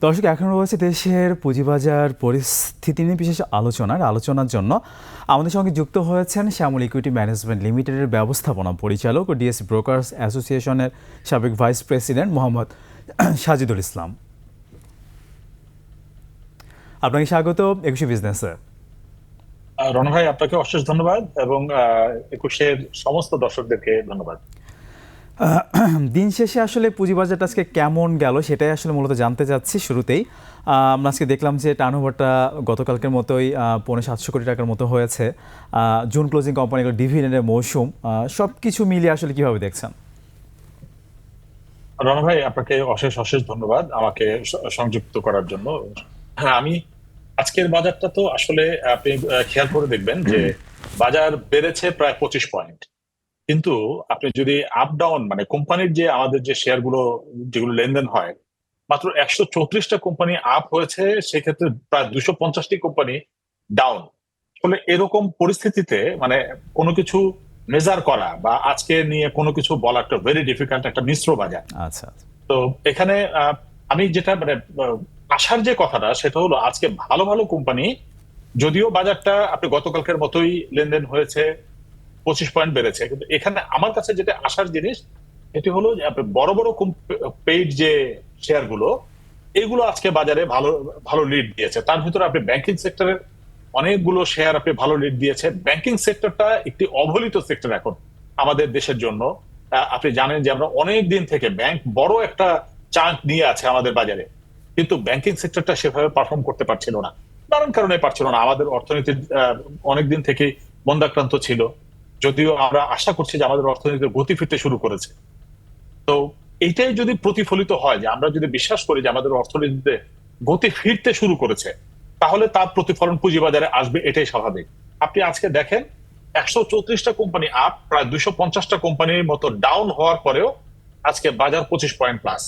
দর্শক, এখন রয়েছে দেশের পুঁজিবাজার পরিস্থিতি নিয়ে বিশেষ আলোচনার জন্য আমাদের সঙ্গে যুক্ত হয়েছেন শ্যামল ইকুইটি ম্যানেজমেন্ট লিমিটেডের ব্যবস্থাপনা পরিচালক ও ডিএসসি ব্রোকার্স অ্যাসোসিয়েশনের সাবেক ভাইস প্রেসিডেন্ট মোহাম্মদ সাজিদুল ইসলাম। আপনাকে স্বাগত একুশে বিজনেসে। রণ ভাই, আপনাকে অশেষ ধন্যবাদ এবং একুশের সমস্ত দর্শকদেরকে ধন্যবাদ। দিন শেষে আসলে পুঁজিবাজারটা আজকে কেমন গেল সেটাই আসলে মূলত জানতে চাচ্ছি। শুরুতেই আমরা আজকে দেখলাম যে টার্নওভারটা গতকালকের মতোই 750 কোটি টাকার মতো হয়েছে। জুন ক্লোজিং কোম্পানিগুলো ডিভিডেন্ডের মৌসুম, সব কিছু মিলিয়ে আসলে কিভাবে দেখছেন? রণ ভাই, আপনাকে অশেষ অশেষ ধন্যবাদ আমাকে সংযুক্ত করার জন্য। হ্যাঁ, আমি আজকের বাজারটা তো আসলে আপনি খেয়াল করে দেখবেন যে বাজার বেড়েছে প্রায় 25 পয়েন্ট, কিন্তু আপনি যদি আপ ডাউন মানে কোম্পানির যে আমাদের যে শেয়ারগুলো যেগুলো লেনদেন হয়, মাত্র 134টা কোম্পানি আপ হয়েছে, সেক্ষেত্রে প্রায় 250টি কোম্পানি ডাউন। আসলে এরকম পরিস্থিতিতে মানে কোনো কিছু মেজার করা বা আজকে নিয়ে কোনো কিছু বলা একটা ভেরি ডিফিকাল্ট, একটা মিশ্র বাজার। আচ্ছা, তো এখানে আমি যেটা মানে আসার যে কথাটা সেটা হলো আজকে ভালো ভালো কোম্পানি, যদিও বাজারটা আপনি গতকালকের মতোই লেনদেন হয়েছে, 25 পয়েন্ট বেড়েছে, কিন্তু এখানে আমার কাছে যেটা আসার জিনিস এটি হলো যে আপনি বড় বড় পেইড যে শেয়ার গুলো, এগুলো আজকে বাজারে ভালো ভালো লিড দিয়েছে। তার ভিতরে আপনি ব্যাংকিং সেক্টরের অনেকগুলো শেয়ার আপনি ভালো লিড দিয়েছে। ব্যাংকিং সেক্টরটা একটি অবহেলিত সেক্টর এখন আমাদের দেশের জন্য। আপনি জানেন যে আমরা অনেক দিন থেকে ব্যাংক বড় একটা চাঙ্ক নিয়ে আছে আমাদের বাজারে, কিন্তু ব্যাংকিং সেক্টরটা সেভাবে পারফর্ম করতে পারছিল না, নানান কারণে পারছিল না। আমাদের অর্থনীতি অনেকদিন থেকে মন্দাক্রান্ত ছিল, যদিও আমরা আশা করছি যে আমাদের অর্থনীতির গতি ফিরতে শুরু করেছে। তো এইটাই যদি প্রতিফলিত হয় যে আমরা যদি বিশ্বাস করি যে আমাদের অর্থনীতিতে গতি ফিরতে শুরু করেছে, তাহলে তার প্রতিফলন পুঁজিবাজারে আসবে, এটাই স্বাভাবিক। আপনি আজকে দেখেন 134টা কোম্পানি আপ, প্রায় 250টা কোম্পানির মতো ডাউন হওয়ার পরেও আজকে বাজার 25 পয়েন্ট প্লাস।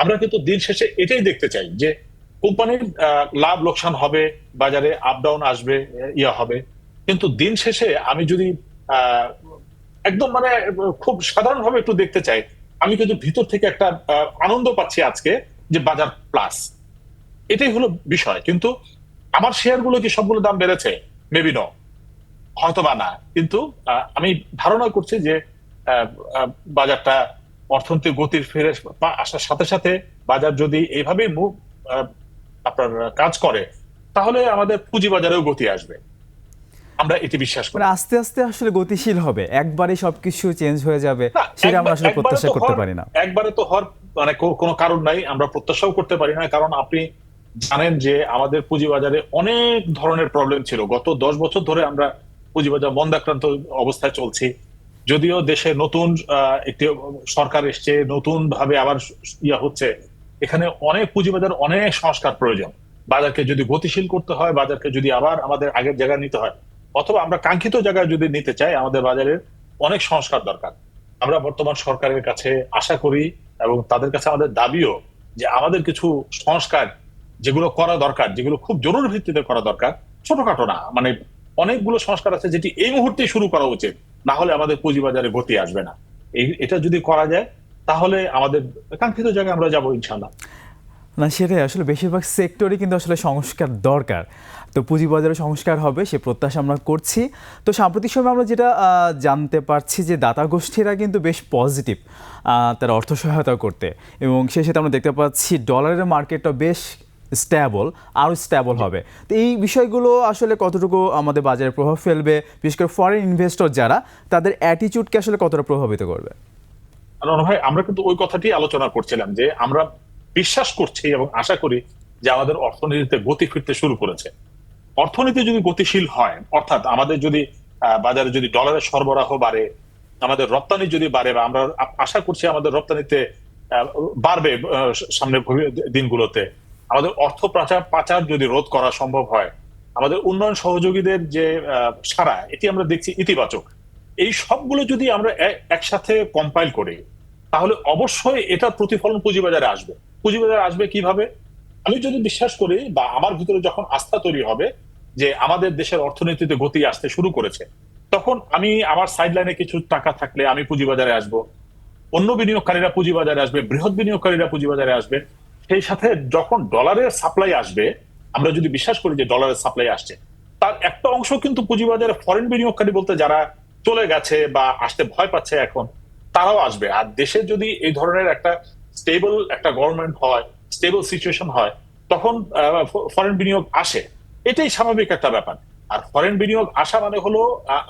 আমরা কিন্তু দিন শেষে এটাই দেখতে চাই যে কোম্পানির লাভ লোকসান হবে, বাজারে আপ ডাউন আসবে, ইয়া হবে, কিন্তু দিন শেষে আমি যদি আহ একদম মানে খুব সাধারণভাবে একটু দেখতে চাই, আমি কিন্তু ভিতর থেকে একটা আনন্দ পাচ্ছি আজকে যে বাজার প্লাস। এটাই হলো বিষয়। কিন্তু আমার শেয়ার গুলো কি সবগুলো দাম বেড়েছে? মেবি ন, হয়তো বা না, কিন্তু আমি ধারণা করছি যে আহ, আহ, বাজারটা অর্থনৈতিক গতির ফিরে আসার সাথে সাথে বাজার যদি এইভাবেই মুভ আপনার কাজ করে, তাহলে আমাদের পুঁজিবাজারেও গতি আসবে, আমরা এটি বিশ্বাস করি। মানে আস্তে আস্তে আসলে গতিশীল হবে, একবারে সবকিছু চেঞ্জ হয়ে যাবে না, সেটা আমরা আসলে প্রত্যাশা করতে পারি না। একবারে তো হওয়ার মানে কোনো কারণ নাই, আমরা প্রত্যাশাও করতে পারি না। কারণ আপনি জানেন যে আমাদের পুঁজিবাজারে অনেক ধরনের প্রবলেম ছিল। গত 10 বছর ধরে আমরা পুঁজিবাজার মন্দাক্রান্ত অবস্থায় চলছি। যদিও দেশে নতুন একটি সরকার এসছে, নতুন ভাবে আবার ইয়া হচ্ছে, এখানে অনেক পুঁজিবাজার অনেক সংস্কার প্রয়োজন। বাজারকে যদি গতিশীল করতে হয়, বাজারকে যদি আবার আমাদের আগের জায়গায় নিতে হয়, অথবা আমরা কাঙ্ক্ষিত জায়গায় যদি নিতে চাই, আমাদের বাজারের অনেক সংস্কার দরকার। আমরা বর্তমান সরকারের কাছে আশা করি এবং তাদের কাছে আমাদের দাবিও যে আমাদের কিছু সংস্কার যেগুলো করা দরকার, যেগুলো খুব জরুরি ভিত্তিতে করা দরকার, ছোটখাটো না, মানে অনেকগুলো সংস্কার আছে যেটি এই মুহূর্তে শুরু করা উচিত, না হলে আমাদের পুঁজিবাজারে গতি আসবে না। এটা যদি করা যায়, তাহলে আমাদের কাঙ্ক্ষিত জায়গায় আমরা যাবো ইনশাল্লাহ। না, সেটাই আসলে বেশিরভাগ সেক্টরে কিন্তু আসলে সংস্কার দরকার। তো পুঁজিবাজারে সংস্কার হবে সে প্রত্যাশা আমরা করছি। তো সাম্প্রতিক সময় আমরা যেটা জানতে পারছি যে দাতা গোষ্ঠীরা কিন্তু বেশ পজিটিভ তার অর্থ সহায়তা করতে, এবং সেই সাথে আমরা দেখতে পাচ্ছি ডলারের মার্কেটটা বেশ স্ট্যাবল, আরও স্ট্যাবল হবে। তো এই বিষয়গুলো আসলে কতটুকু আমাদের বাজারে প্রভাব ফেলবে, বিশেষ করে ফরেন ইনভেস্টর যারা, তাদের অ্যাটিটিউডকে আসলে কতটা প্রভাবিত করবে? ভাই, আমরা কিন্তু ওই কথাটি আলোচনা করছিলাম যে আমরা বিশ্বাস করছি এবং আশা করি যে আমাদের অর্থনীতিতে গতি ফিরতে শুরু করেছে। অর্থনীতি যদি গতিশীল হয়, অর্থাৎ আমাদের যদি বাজারে যদি ডলারের সরবরাহ বাড়ে, আমাদের রপ্তানি যদি বাড়ে, বা আমরা আশা করছি আমাদের রপ্তানিতে বাড়বে সামনে দিনগুলোতে, আমাদের অর্থ পাচার যদি রোধ করা সম্ভব হয়, আমাদের উন্নয়ন সহযোগীদের যে সাড়া, এটি আমরা দেখছি ইতিবাচক। এই সবগুলো যদি আমরা একসাথে কম্পাইল করি, তাহলে অবশ্যই এটার প্রতিফলন পুঁজিবাজারে আসবে। পুঁজিবাজারে আসবে কিভাবে? আমি যদি বিশ্বাস করি বা আমার ভিতরে যখন আস্থা তৈরি হবে যে আমাদের দেশের অর্থনীতিতে গতি আসতে শুরু করেছে, তখন আমি আমার সাইড লাইনে কিছু টাকা থাকলে আমি পুঁজিবাজারে আসব, অন্য বিনিয়োগকারীরা পুঁজিবাজারে আসবে, বৃহৎ বিনিয়োগকারীরা পুঁজিবাজারে আসবে। সেই সাথে যখন ডলারের সাপ্লাই আসবে, আমরা যদি বিশ্বাস করি যে ডলারের সাপ্লাই আসছে, তার একটা অংশ কিন্তু পুঁজিবাজারে ফরেন বিনিয়োগকারী বলতে যারা চলে গেছে বা আসতে ভয় পাচ্ছে এখন, তারাও আসবে। আর দেশে যদি এই ধরনের একটা স্টেবল একটা গভর্নমেন্ট হয়, স্টেবল সিচুয়েশন হয়, তখন ফরেন বিনিয়োগ আসে। এটাই স্বাভাবিক একটা ব্যাপার। আর ফরেন বিনিয়োগ আসা মানে হলো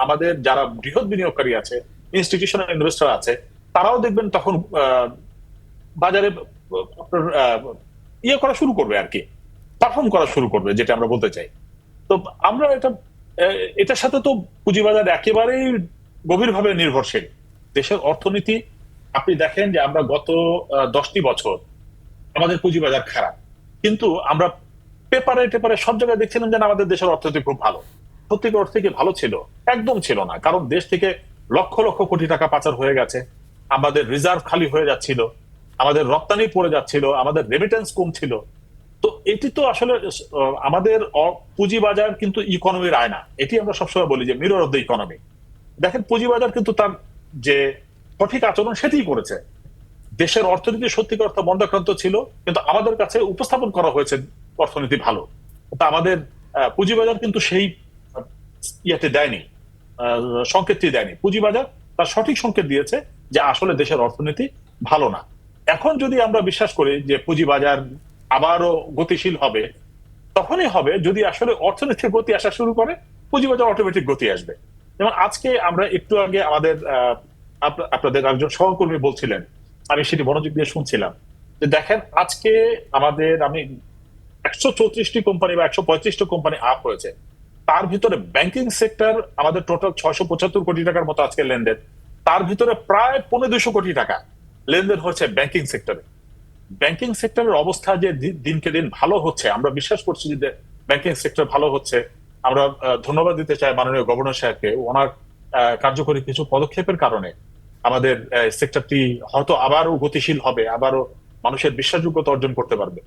আমাদের যারা বৃহৎ বিনিয়োগকারী আছে, ইনস্টিটিউশনাল ইনভেস্টর আছে, তারাও দেখবেন তখন বাজারে আপনার ইয়ে করা শুরু করবে আর কি, পারফর্ম করা শুরু করবে, যেটা আমরা বলতে চাই। তো আমরা এটার সাথে তো পুঁজিবাজার একেবারেই গভীরভাবে নির্ভরশীল। দেশের অর্থনীতি, আপনি দেখেন যে আমরা গত 10টি বছর আমাদের পুঁজিবাজার খারাপ, কিন্তু আমরা পেপারে টেপারে সব জায়গায় দেখছিলাম যে না, আমাদের দেশের অর্থনীতি খুব ভালো। সত্যিকার অর্থে কি ভালো ছিল? একদম ছিল না। কারণ দেশ থেকে লক্ষ লক্ষ কোটি টাকা পাচার হয়ে গেছে, আমাদের রিজার্ভ খালি হয়ে যাচ্ছিল, আমাদের রপ্তানি পড়ে যাচ্ছিল, আমাদের রেমিটেন্স কম ছিল। তো এটি তো আসলে আমাদের পুঁজিবাজার কিন্তু ইকোনমির আয়না। এটি আমরা সবসময় বলি যে মিরর অফ দ্য ইকোনমি। দেখেন, পুঁজিবাজার কিন্তু তার যে সঠিক আচরণ সেটিই করেছে। দেশের অর্থনীতি সত্যিকার অর্থে মন্দাক্রান্ত ছিল, কিন্তু আমাদের কাছে উপস্থাপন করা হয়েছে অর্থনীতি ভালো। তা আমাদের পুঁজিবাজার কিন্তু সেই ইয়েতে দেয়নি, সংকেতটি দেয়নি। পুঁজিবাজার তার সঠিক সংকেত দিয়েছে যে আসলে দেশের অর্থনীতি ভালো না। এখন যদি আমরা বিশ্বাস করি যে পুঁজিবাজার আবারও গতিশীল হবে, তখনই হবে যদি আসলে অর্থনীতির গতি আসা শুরু করে, পুঁজিবাজার অটোমেটিক গতি আসবে। যেমন আজকে আমরা একটু আগে আমাদের আপনাদের একজন সহকর্মী বলছিলেন, আমি সেটি মনোযোগ দিয়ে শুনছিলাম, যে দেখেন আজকে আমি 134টি কোম্পানি বা 135টি কোম্পানি আপ হয়েছে। তার ভিতরে ব্যাংকিং সেক্টর আমাদের টোটাল 675 কোটি টাকার মতো আজকে লেনদেন। তার ভিতরে প্রায় 1500 কোটি টাকা লেনদেন হচ্ছে ব্যাংকিং সেক্টরে। ব্যাংকিং সেক্টরের অবস্থা যে দিনকে দিন ভালো হচ্ছে, আমরা বিশ্বাস করছি যে ব্যাংকিং সেক্টর ভালো হচ্ছে। আমরা ধন্যবাদ দিতে চাই মাননীয় গভর্নর সাহেবকে। ওনার কার্যকরী কিছু পদক্ষেপের কারণে আমাদের সেক্টরটি হয়তো আবারও গতিশীল হবে, আবারও মানুষের বিশ্বাসযোগ্যতা অর্জন করতে পারবে।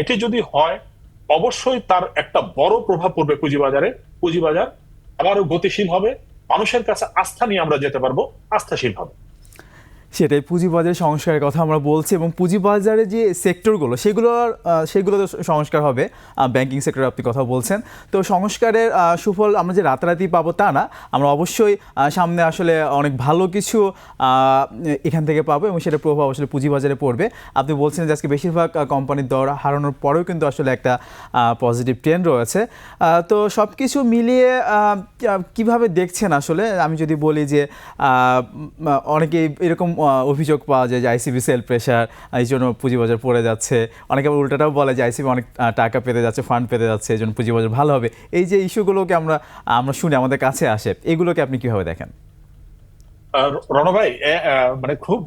এটি যদি হয়, অবশ্যই তার একটা বড় প্রভাব পড়বে পুঁজিবাজারে। পুঁজিবাজার আবারও গতিশীল হবে, মানুষের কাছে আস্থা নিয়ে আমরা যেতে পারবো, আস্থাশীল হবে। সেটাই, পুঁজিবাজারের সংস্কারের কথা আমরা বলছি, এবং পুঁজিবাজারে যে সেক্টরগুলো সেগুলো সংস্কার হবে। ব্যাংকিং সেক্টরে আপনি কথা বলছেন, তো সংস্কারের সুফল আমরা যে রাতারাতি পাবো তা না, আমরা অবশ্যই সামনে আসলে অনেক ভালো কিছু এখান থেকে পাবো, এবং সেটার প্রভাব আসলে পুঁজিবাজারে পড়বে। আপনি বলছেন যে আজকে বেশিরভাগ কোম্পানির দর হারানোর পরেও কিন্তু আসলে একটা পজিটিভ ট্রেন্ড রয়েছে। তো সব কিছু মিলিয়ে কিভাবে দেখছেন আসলে? আমি যদি বলি যে অনেকে এরকম অভিযোগ পাওয়া যায় যে আইসিবি সেল প্রেশার, এই জন্য পুঁজিবাজার পড়ে যাচ্ছে। অনেকে আবার উল্টাটাও বলে যে আইসিবি অনেক টাকা পেতে যাচ্ছে, ফান্ড পেতে যাচ্ছে, এই জন্য পুঁজিবাজার ভালো হবে। এই যে ইস্যুগুলোকে আমরা শুনি, আমাদের কাছে আসে, এগুলোকে আপনি কিভাবে দেখেন? রণ ভাই, মানে খুব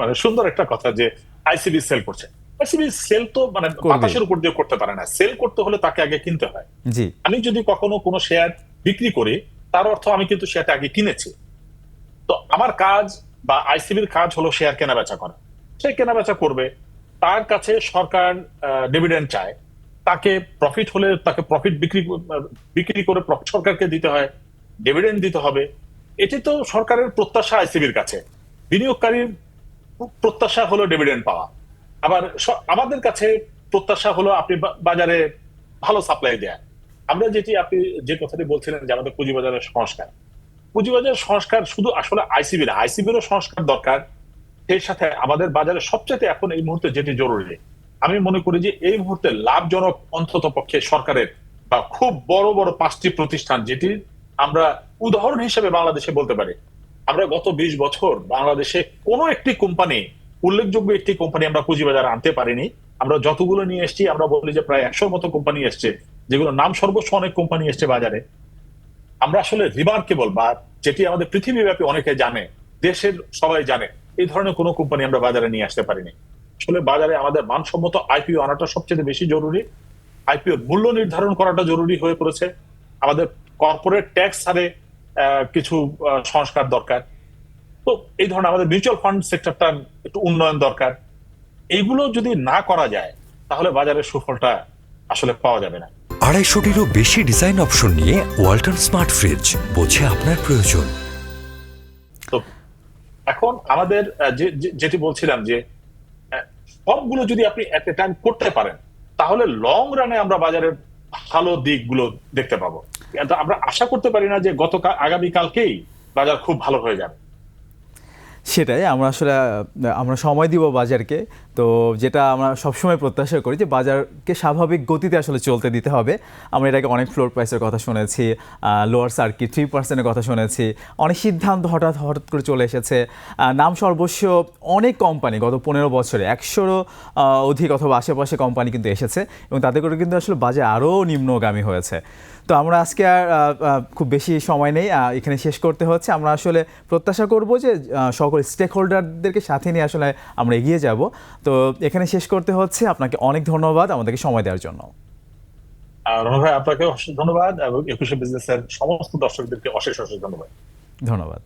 মানে সুন্দর একটা কথা যে আইসিবি সেল করছে। আইসিবি সেল তো মানে বাতাসের উপর দিয়ে করতে পারে না। সেল করতে হলে তাকে আগে কিনতে হয়। জি। আমি যদি কখনো কোনো শেয়ার বিক্রি করি, তার অর্থ আমি কিন্তু শেয়ারটা আগে কিনেছি। তো আমার কাজ বা আইসিবির কাজ হলো শেয়ার কেনা বেচা করা। সে কেনা বেচা করবে, তার কাছে সরকার ডিভিডেন্ড চায়, তাকে প্রফিট হলে তাকে প্রফিট বিক্রি করে সরকারকে দিতে হয়, ডিভিডেন্ড দিতে হবে। এটি তো সরকারের প্রত্যাশা আইসিবির কাছে। বিনিয়োগকারীর প্রত্যাশা হলো ডিভিডেন্ড পাওয়া। আবার আমাদের কাছে প্রত্যাশা হলো আপনি বাজারে ভালো সাপ্লাই দেয়া। আমরা আপনি যে কথাটি বলছিলেন যে আমাদের পুঁজিবাজারের সংস্কার, পুঁজিবাজার সংস্কার শুধু আসলে আইসিবিরও সংস্কার দরকার। সেই সাথে আমাদের বাজারে সবচেয়ে এখন এই মুহূর্তে যেটি জরুরি, আমি মনে করি যে এই মুহূর্তে লাভজনক অন্তত পক্ষে সরকারের বা খুব বড় বড় 5টি প্রতিষ্ঠান, যেটি আমরা উদাহরণ হিসেবে বাংলাদেশে বলতে পারি। আমরা গত 20 বছর বাংলাদেশে কোনো একটি কোম্পানি, উল্লেখযোগ্য একটি কোম্পানি আমরা পুঁজিবাজারে আনতে পারিনি। আমরা যতগুলো নিয়ে এসেছি, আমরা বলি যে প্রায় 100 মতো কোম্পানি এসছে, যেগুলো নাম সর্বস্ব অনেক কোম্পানি এসছে বাজারে। আমরা আসলে রিমার্কেবল, বা যেটি আমাদের পৃথিবীব্যাপী অনেকে জানে, দেশের সবাই জানে, এই ধরনের কোনো কোম্পানি আমরা বাজারে নিয়ে আসতে পারিনি। আসলে বাজারে আমাদের মানসম্মত আইপিও আনাটা সবচেয়ে বেশি জরুরি। আইপিও মূল্য নির্ধারণ করাটা জরুরি হয়ে পড়েছে। আমাদের কর্পোরেট ট্যাক্স হারে কিছু সংস্কার দরকার। তো এই ধরনের আমাদের মিউচুয়াল ফান্ড সেক্টরটা একটু উন্নয়ন দরকার। এইগুলো যদি না করা যায়, তাহলে বাজারের সুফলটা আসলে পাওয়া যাবে না। 250টিরও বেশি ডিজাইন অপশন নিয়ে ওয়ালটন স্মার্ট ফ্রিজ, বোঝে আপনার প্রয়োজন। তো এখন আমাদের যেটি বলছিলাম যে সবগুলো যদি আপনি এট এ টাইম করতে পারেন, তাহলে লং রানে আমরা বাজারের ভালো দিকগুলো দেখতে পাবো। কিন্তু আমরা আশা করতে পারি না যে আগামীকালকেই বাজার খুব ভালো হয়ে যাবে। সেটাই আমরা আসলে আমরা সময় দিব বাজারকে। তো যেটা আমরা সবসময় প্রত্যাশা করি যে বাজারকে স্বাভাবিক গতিতে আসলে চলতে দিতে হবে। আমরা এর আগে অনেক ফ্লোর প্রাইসের কথা শুনেছি, লোয়ার সার্কিট 3%-এর কথা শুনেছি, অনেক সিদ্ধান্ত হঠাৎ করে চলে এসেছে। নাম সর্বস্ব অনেক কোম্পানি গত 15 বছরে 100-রও অধিক অথবা আশেপাশে কোম্পানি কিন্তু এসেছে এবং তাদের করে কিন্তু আসলে বাজার আরও নিম্নগামী হয়েছে। তো আমরা আজকে আর খুব বেশি সময় নেই, এখানে শেষ করতে হচ্ছে। আমরা আসলে প্রত্যাশা করব যে সকল স্টেক হোল্ডারদেরকে সাথে নিয়ে আসলে আমরা এগিয়ে যাব। তো এখানে শেষ করতে হচ্ছে। আপনাকে অনেক ধন্যবাদ আমাদেরকে সময় দেওয়ার জন্য। রণ ভাই, আপনাকে অশেষ ধন্যবাদ এবং 21শে বিজনেসের সমস্ত দর্শকদেরকে অশেষ ধন্যবাদ। ধন্যবাদ।